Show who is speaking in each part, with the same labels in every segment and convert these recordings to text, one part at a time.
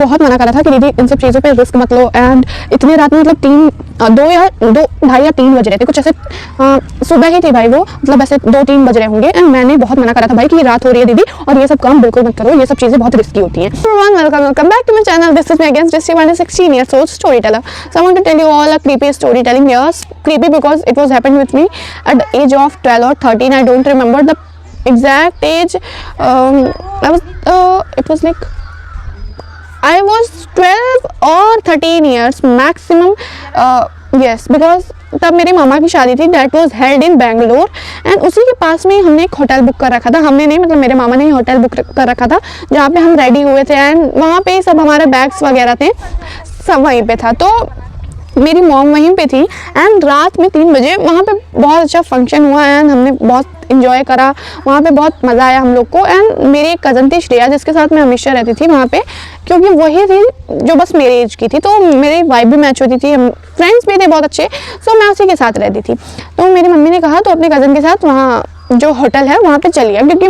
Speaker 1: बहुत मना करा था कि दीदी इन सब चीज़ों पे रिस्क मत लो। एंड इतने रात में मतलब 2 या 3 बज रहे थे कुछ ऐसे, सुबह ही थी भाई वो, मतलब ऐसे 2-3 बज रहे होंगे। एंड मैंने बहुत मना करा था भाई कि रात हो रही है दीदी और ये सब काम बिल्कुल मत करो, ये सब चीज़ें बहुत रिस्की होती हैं। Welcome back to my channel. This is me again Dristy, 16 years old storyteller. So I want to tell you all a creepy storytelling here. Creepy because it was happened with me at the age of 12 or 13. I don't remember the exact age. It was like I was 12 or 13 years maximum. Yes, because तब मेरे मामा की शादी थी, that was held in Bangalore. And उसी के पास में हमने एक होटल बुक कर रखा था। हमने नहीं, मतलब मेरे मामा ने ही होटल बुक कर रखा था जहाँ पे हम रेडी हुए थे। एंड वहाँ पे सब हमारे बैग्स वगैरह थे, सब वहीं पे था। तो मेरी मॉम वहीं पे थी। एंड रात में 3 बजे वहाँ पे बहुत अच्छा फंक्शन हुआ एंड हमने बहुत इंजॉय करा, वहाँ पे बहुत मज़ा आया हम लोग को। एंड मेरी एक कज़न थी श्रेया, जिसके साथ मैं हमेशा रहती थी वहाँ पे, क्योंकि वही थी जो बस मेरे एज की थी, तो मेरी वाइब भी मैच होती थी, हम फ्रेंड्स भी थे बहुत अच्छे। सो मैं उसी के साथ रहती थी। तो मेरी मम्मी ने कहा तो अपने कज़न के साथ वहाँ जो होटल है वहाँ पे चलिए, क्योंकि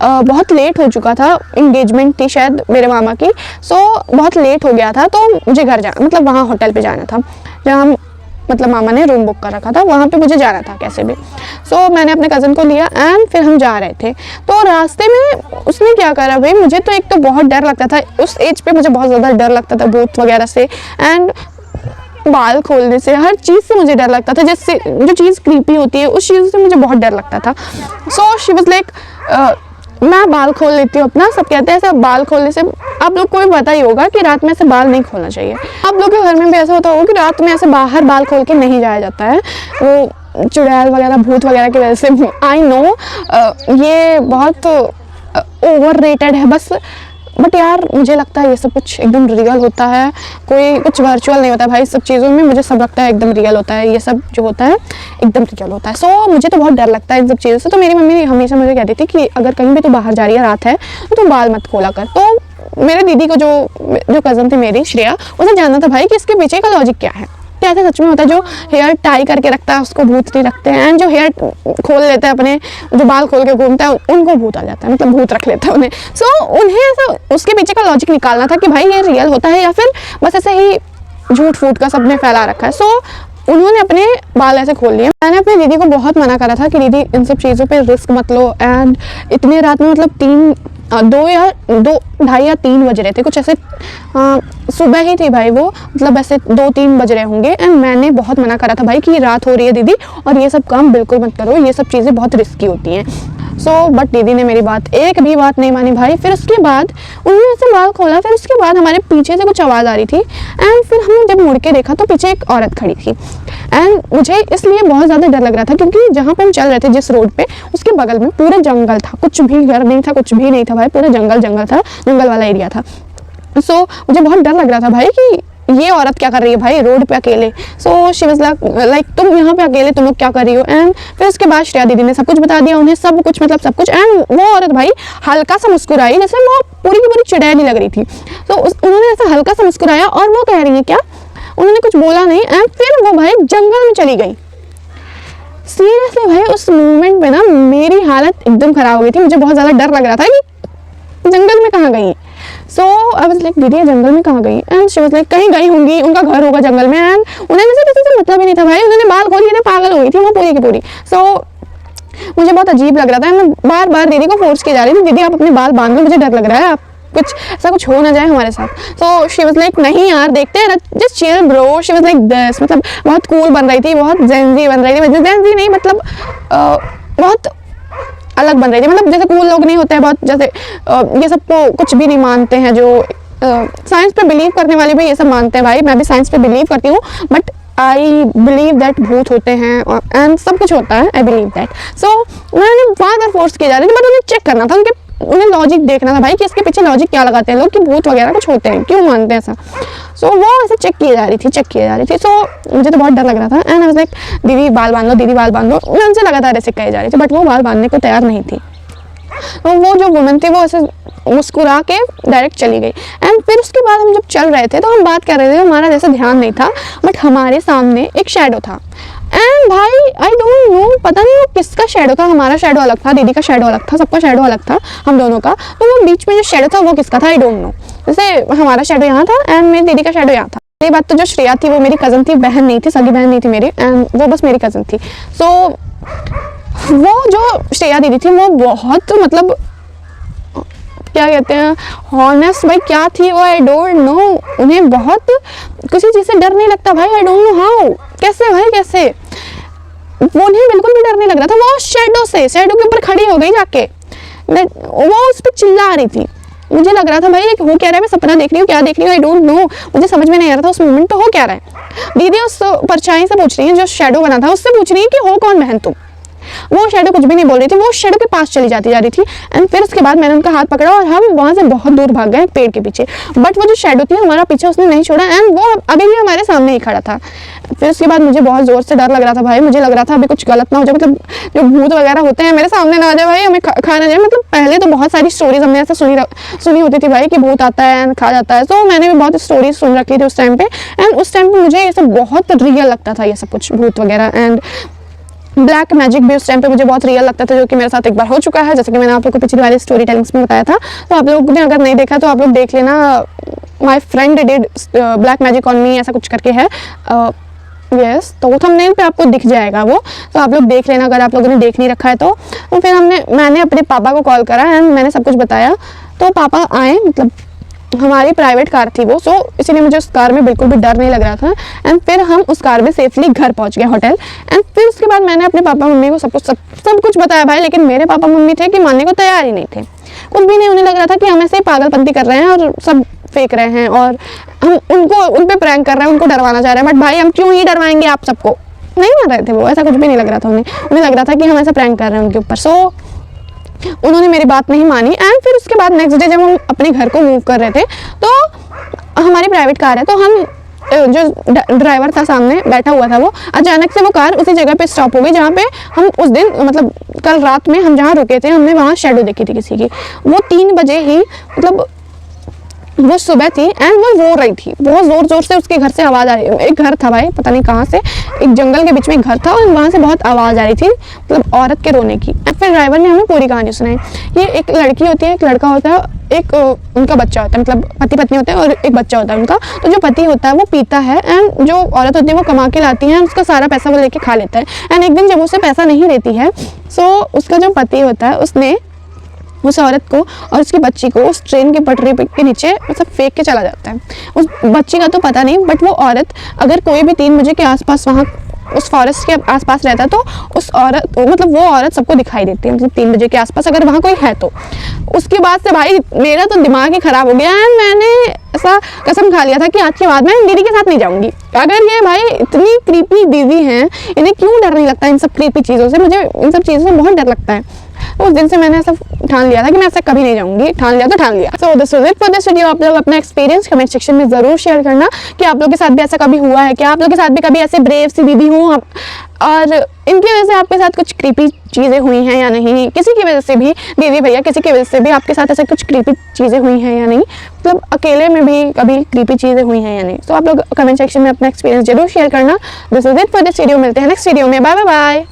Speaker 1: बहुत लेट हो चुका था, इंगेजमेंट थी शायद मेरे मामा की। सो बहुत लेट हो गया था, तो मुझे घर जाना, मतलब वहाँ होटल पे जाना था जहाँ मतलब मामा ने रूम बुक कर रखा था, वहाँ पे मुझे जाना था कैसे भी। सो मैंने अपने कज़न को लिया एंड फिर हम जा रहे थे। तो रास्ते में उसने क्या करा भाई, मुझे तो एक तो बहुत डर लगता था उस एज पे, मुझे बहुत ज़्यादा डर लगता था भूत वगैरह से एंड बाल खोलने से, हर चीज़ से मुझे डर लगता था। जैसे जो चीज़ क्रीपी होती है उस चीज़ से मुझे बहुत डर लगता था। सो शी वाज लाइक मैं बाल खोल लेती हूँ अपना। सब कहते हैं ऐसा बाल खोलने से, आप लोग को भी पता ही होगा कि रात में ऐसे बाल नहीं खोलना चाहिए। आप लोग के घर में भी ऐसा होता होगा कि रात में ऐसे बाहर बाल खोल के नहीं जाया जाता है, वो चुड़ैल वगैरह भूत वगैरह की वजह से। आई नो ये बहुत ओवर रेटेड है बस, बट यार मुझे लगता है ये सब कुछ एकदम रियल होता है, कोई कुछ वर्चुअल नहीं होता भाई। सब चीज़ों में मुझे सब लगता है एकदम रियल होता है, ये सब जो होता है एकदम रियल होता है। सो मुझे तो बहुत डर लगता है इन सब चीज़ों से। तो मेरी मम्मी हमेशा मुझे कहती थी कि अगर कहीं भी तू बाहर जा रही है, रात है, तो बाल मत खोला कर। तो मेरे दीदी को जो कज़न थी मेरी श्रेया, उसे जानना था भाई कि इसके पीछे का लॉजिक क्या है, क्या ऐसा सच में होता है जो हेयर टाई करके रखता है उसको भूत नहीं रखते हैं, एंड जो हेयर खोल लेते हैं अपने, जो बाल खोल के घूमता है उनको भूत आ जाता है, मतलब भूत रख लेता है उन्हें। सो उन्हें ऐसा उसके पीछे का लॉजिक निकालना था कि भाई ये रियल होता है या फिर बस ऐसे ही झूठ फूट का सबने फैला रखा है। सो उन्होंने अपने बाल ऐसे खोल लिए। मैंने अपनी दीदी को बहुत मना करा था कि दीदी इन सब चीज़ों पे रिस्क मत लो। एंड इतने रात में मतलब 2 या 3 बज रहे थे कुछ ऐसे, सुबह ही थी भाई वो, मतलब ऐसे 2-3 बज रहे होंगे। एंड मैंने बहुत मना करा था भाई कि रात हो रही है दीदी और ये सब काम बिल्कुल मत करो, ये सब चीज़ें बहुत रिस्की होती हैं। सो बट दीदी ने मेरी बात, एक भी बात नहीं मानी भाई। फिर उसके बाद उन्होंने ऐसे बाल खोला, फिर उसके बाद हमारे पीछे से कुछ आवाज़ आ रही थी। एंड फिर हमने जब मुड़ के देखा तो पीछे एक औरत खड़ी थी। एंड मुझे इसलिए बहुत ज़्यादा डर लग रहा था क्योंकि जहाँ पे हम चल रहे थे, जिस रोड पे, उसके बगल में पूरा जंगल था, कुछ भी घर नहीं था, कुछ भी नहीं था भाई, पूरा जंगल था, जंगल वाला एरिया था। सो मुझे बहुत डर लग रहा था भाई कि ये औरत क्या कर रही है भाई रोड पे अकेले। सो शी वाज लाइक तुम यहाँ पे अकेले, तुम लोग क्या कर रही हो। एंड फिर उसके बाद श्रेया दीदी ने सब कुछ बता दिया उन्हें, सब कुछ मतलब सब कुछ। एंड वो औरत भाई हल्का सा मुस्कुराई, जैसे वो पूरी की पूरी चुड़ैल ही लग रही थी। तो उन्होंने ऐसा हल्का सा मुस्कुराया और वो कह रही है क्या, उन्होंने कुछ बोला नहीं। एंड फिर वो भाई जंगल में चली गई। सीरियसली भाई उस मोमेंट पे ना मेरी हालत एकदम खराब हो गई थी, मुझे बहुत ज़्यादा डर लग रहा था कि जंगल में कहाँ गई। सो आई वाज लाइक दीदी जंगल में कहाँ गई। एंड शी वाज लाइक कहीं गई होंगी, उनका घर होगा जंगल में। एंड उन्हें वैसे किसी से मतलब ही नहीं था भाई, उन्होंने बाल खोल लिए, पागल हो गई थी वो पूरी की पूरी। सो मुझे बहुत अजीब लग रहा था। मैं बार बार दीदी को फोर्स की जा रही थी, दीदी आप अपने बाल बांध लो, मुझे डर लग रहा है, आप कुछ ऐसा कुछ हो ना जाए हमारे साथ। सो शी वाज लाइक नहीं यार देखते हैं, just chill bro. She was like this, मतलब बहुत कूल बन रही थी, बहुत जेनजी बन रही थी, जेनजी नहीं मतलब बहुत अलग बन रही थी, मतलब जैसे कूल लोग नहीं होते हैं बहुत, जैसे ये सब तो कुछ भी नहीं मानते हैं, जो साइंस पे बिलीव करने वाले भी ये सब मानते हैं भाई। मैं भी साइंस पे बिलीव करती हूँ, बट आई बिलीव दैट भूत होते हैं एंड सब कुछ होता है, आई बिलीव दैट। सो मैंने बार बार फोर्स किया जा रही थी, बट उन्हें चेक करना था, उन्हें लॉजिक देखना था भाई कि इसके पीछे लॉजिक क्या लगाते हैं लोग कि भूत वगैरह कुछ होते हैं, क्यों मानते हैं ऐसा। सो वो ऐसे चेक किए जा रही थी। सो मुझे तो बहुत डर लग रहा था। एंड आई वाज लाइक दीदी बाल बांध लो, दीदी बाल बांध लो, मैं उनसे लगातार ऐसे कहे जा रही थी, बट वो बाल बांधने को तैयार नहीं थी। तो वो जो वुमन थी वो ऐसे मुस्कुरा के डायरेक्ट चली गई। एंड फिर उसके बाद हम जब चल रहे थे तो हम बात कर रहे थे, हमारा जैसे ध्यान नहीं था, बट हमारे सामने एक शैडो था। एंड भाई आई डोंट नो, पता नहीं वो किसका शैडो था, हमारा शैडो अलग था, दीदी का शैडो अलग था, सबका शैडो अलग था हम दोनों का। तो वो बीच में जो शैडो था वो किसका था आई डोंट नो। जैसे हमारा शेडो यहाँ था एंड मेरी दीदी का शेडो यहाँ था। ये बात तो जो श्रेया थी वो मेरी कज़न थी, बहन नहीं थी, सगी बहन नहीं थी मेरी, एंड वो बस मेरी कज़न थी। सो वो जो श्रेया दीदी थी वो बहुत मतलब क्या कहते हैं हॉनेस्ट भाई क्या थी वो, आई डोंट नो। उन्हें बहुत किसी चीज़ से डर नहीं लगता भाई, आई डोंट नो हाउ, कैसे भाई कैसे, वो उन्हें बिल्कुल भी डर नहीं लग रहा था। वो शेडो के ऊपर खड़ी हो गई जाके, वो उस पर चिल्ला रही थी। मुझे लग रहा था भाई ये हो क्या रहा है, मैं सपना देख रही हूँ क्या देख रही हूँ, आई डोंट नो, मुझे समझ में नहीं आ रहा था उस मोमेंट पे हो क्या रहा है। दीदी उस परछाई से पूछ रही है जो शेडो बना था, उससे पूछ रही है कि हो कौन बहन तुम। वो शेडो कुछ भी नहीं बोल रही थी, वो शेडो के पास चली जा रही थी। एंड फिर उसके बाद मैंने उनका हाथ पकड़ा और हम वहाँ से बहुत दूर भाग गए पेड़ के पीछे। बट वो जो शेडो थी हमारा पीछे उसने नहीं छोड़ा एंड वो अभी भी हमारे सामने ही खड़ा था। फिर उसके बाद मुझे बहुत ज़ोर से डर लग रहा था भाई, मुझे लग रहा था अभी कुछ गलत ना हो जाए, मतलब जो भूत वगैरह होते हैं मेरे सामने ना आ जाए भाई, हमें खा ना जाए। मतलब पहले तो बहुत सारी स्टोरीज हमने ऐसे सुनी होती थी भाई कि भूत आता है एंड खा जाता है, तो मैंने भी बहुत स्टोरीज सुन रखी थी उस टाइम पे। एंड उस टाइम पे मुझे ये सब बहुत रियल लगता था, ये सब कुछ भूत वगैरह एंड ब्लैक मैजिक भी उस टाइम पे मुझे बहुत रियल लगता था, जो कि मेरे साथ एक बार हो चुका है, जैसे कि मैंने आप लोग को पिछली वाली स्टोरी टेलिंग्स में बताया था। तो आप लोग ने अगर नहीं देखा तो आप लोग देख लेना, my friend did black magic on me, ऐसा कुछ करके है। यस तो थंबनेल पे आपको दिख जाएगा वो, तो आप लोग देख लेना अगर आप लोगों ने देख नहीं रखा है तो। फिर मैंने अपने पापा को कॉल करा एंड मैंने सब कुछ बताया, तो पापा आए, मतलब हमारी प्राइवेट कार थी वो, सो इसीलिए मुझे उस कार में बिल्कुल भी डर नहीं लग रहा था। एंड फिर हम उस कार में सेफली घर पहुंच गए होटल। एंड फिर उसके बाद मैंने अपने पापा मम्मी को सब कुछ बताया भाई, लेकिन मेरे पापा मम्मी थे कि मानने को तैयार ही नहीं थे, कुछ भी नहीं। उन्हें लग रहा था कि हम ऐसे ही पागलपंती कर रहे हैं और सब फेंक रहे हैं और हम उन पे प्रैंक कर रहे हैं, उनको डरवाना चाह रहे हैं। बट भाई हम क्यों ही डरवाएंगे आप सबको, नहीं मार रहे थे वो, ऐसा कुछ भी नहीं लग रहा था उन्हें लग रहा था कि हम ऐसा प्रैंक कर रहे हैं उनके ऊपर। सो उन्होंने मेरी बात नहीं मानी। एंड फिर उसके बाद नेक्स्ट डे जब हम अपने घर को मूव कर रहे थे, तो हमारी प्राइवेट कार है, तो हम जो ड्राइवर था सामने बैठा हुआ था, वो अचानक से वो कार उसी जगह पे स्टॉप हो गई जहाँ पे हम उस दिन, मतलब कल रात में हम जहाँ रुके थे, हमने वहाँ शेडो देखी थी किसी की। वो 3 बजे ही, मतलब वो सुबह थी एंड वो रो रही थी बहुत ज़ोर ज़ोर से, उसके घर से आवाज़ आ रही। एक घर था भाई, पता नहीं कहाँ से, एक जंगल के बीच में एक घर था और वहाँ से बहुत आवाज़ आ रही थी, मतलब औरत के रोने की। फिर ड्राइवर ने हमें पूरी कहानी सुनाई। ये एक लड़की होती है, एक लड़का होता है, एक उनका बच्चा होता है, मतलब पति पत्नी होते हैं और एक बच्चा होता है उनका। तो जो पति होता है वो पीता है एंड जो औरत होती है वो कमा के लाती है, उसका सारा पैसा वो लेके खा लेता है। एंड एक दिन जब उसे पैसा नहीं देती है, सो उसका जो पति होता है उसने उस औरत को और उसकी बच्ची को उस ट्रेन के पटरी के नीचे मतलब फेंक के चला जाता है। उस बच्ची का तो पता नहीं, बट वो औरत अगर कोई भी 3 बजे के आसपास वहाँ उस फॉरेस्ट के आसपास रहता है तो उस औरत, मतलब वो औरत सबको दिखाई देती है, मतलब 3 बजे के आसपास अगर वहाँ कोई है तो। उसके बाद से भाई मेरा तो दिमाग ही ख़राब हो गया एंड मैंने ऐसा कसम खा लिया था कि आज के बाद मैं दीदी के साथ नहीं जाऊँगी। अगर ये भाई इतनी क्रीपी दीदी हैं, इन्हें क्यों डर नहीं लगता इन सब क्रीपी चीज़ों से, मुझे इन सब चीज़ों से बहुत डर लगता है। उस दिन से मैंने ऐसा ठान लिया था कि मैं ऐसा कभी नहीं जाऊंगी, ठान लिया तो ठान लिया। So this was it for this video. आप लोग अपना एक्सपीरियंस कमेंट सेक्शन में जरूर शेयर करना कि आप लोग के साथ भी ऐसा कभी हुआ है क्या, आप लोग के साथ भी कभी ऐसे ब्रेव सी दीदी हो और इनकी वजह से आपके साथ कुछ क्रीपी चीज़ें हुई हैं या नहीं, किसी की वजह से भी दीदी भैया किसी की वजह से भी आपके साथ ऐसे कुछ क्रीपी चीज़ें हुई हैं या नहीं, मतलब अकेले में भी कभी क्रीपी चीज़ें हुई हैं या नहीं। तो आप लोग कमेंट सेक्शन में अपना एक्सपीरियंस जरूर शेयर करना। This is it for this video. मिलते हैं नेक्स्ट वीडियो में, बाय बाय बाय।